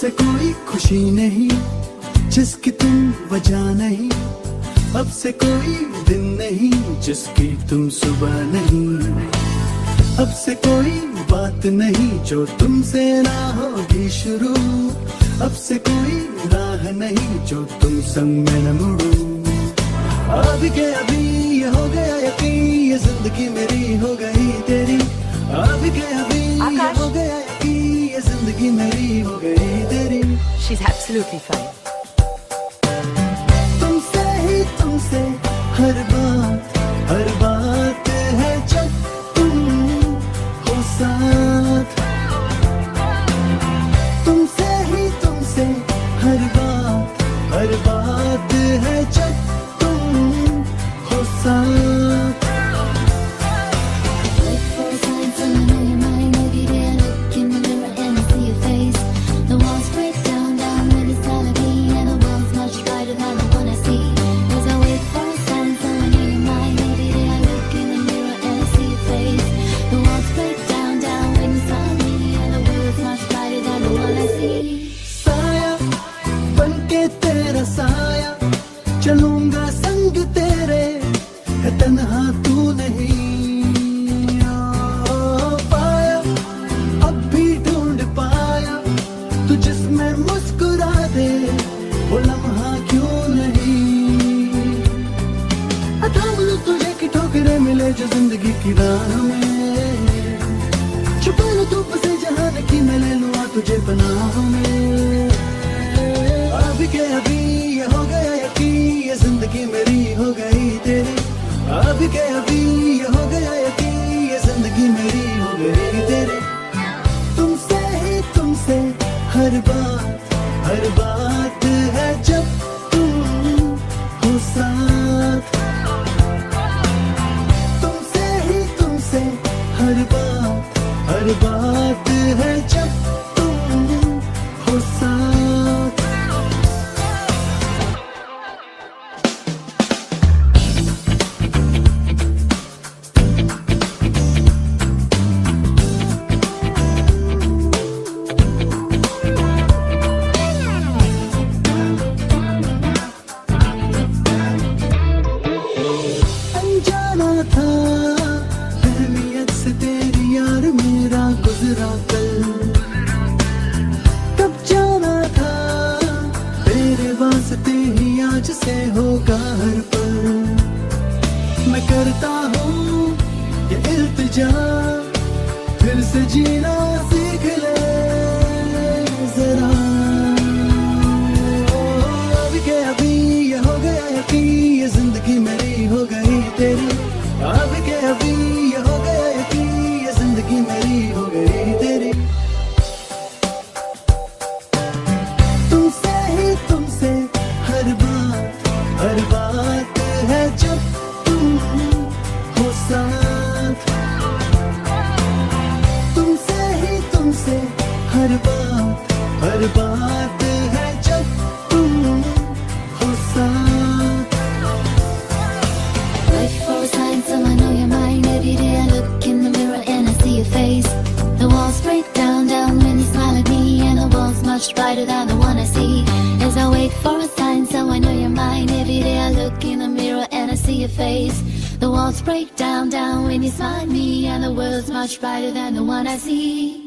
से कोई खुशी नहीं जिसकी तुम वजह नहीं, अब से कोई दिन नहीं जिसकी तुम सुबह नहीं, अब से कोई बात नहीं जो तुमसे ना होगी शुरू, अब से कोई राह नहीं जो तुम संग में न मुड़ो। अभी के अभी ये हो गया यकीन, ये जिंदगी मेरी हो गई तेरी, अभी के अभी ये हो गया यकीन, ये जिंदगी मेरी हो गई तेरी। She's absolutely fine. तुमसे हर बात है जब तुम हो साथ, तुमसे हर बात है जब तुम हो साथ। साया चलूंगा संग तेरे, है तन्हा तू नहीं पाया, अब भी ढूंढ पाया तू जिसमें मुस्कुरा दे, वो लम्हा क्यों नहीं। थाम लूं तुझे की ठोकरें मिले जो जिंदगी की राह में, छुपा लूं तू बसे जहान की मैं ले लूं तुझे पनाह में। अभी के अभी ये हो गया यकीन, ये जिंदगी मेरी हो गई तेरी, अभी के अभी ये हो गया यकीन, ये जिंदगी मेरी हो गई तेरी। तुमसे हर बात है जब तुम हो साथ, तुमसे हर बात है जब तुम हो साथ। था अहमियत से तेरी यार मेरा गुजरा कल, तब जाना था तेरे वास्ते ही आज से होगा हर पल। मैं करता हूँ ये इल्तिजा फिर से जीना सीख ले जरा, अभी के अभी ये हो गया यकीन, ये जिंदगी मेरी हो गई तेरी, अभी के अभी ये हो गया यकीन, ये जिंदगी मेरी हो गई तेरी। तुमसे हर बात है जब तुम हो साथ, तुमसे हर बात है जब तुम हो साथ। Wait for a sign, so I know you're mine. Every day I look in the mirror and I see your face. The walls break down when you smile at me, and the world's much brighter than the one I see. As I wait for a sign, so I know you're mine. Every day I look in the mirror and I see your face. The walls break down when you smile at me, and the world's much brighter than the one I see.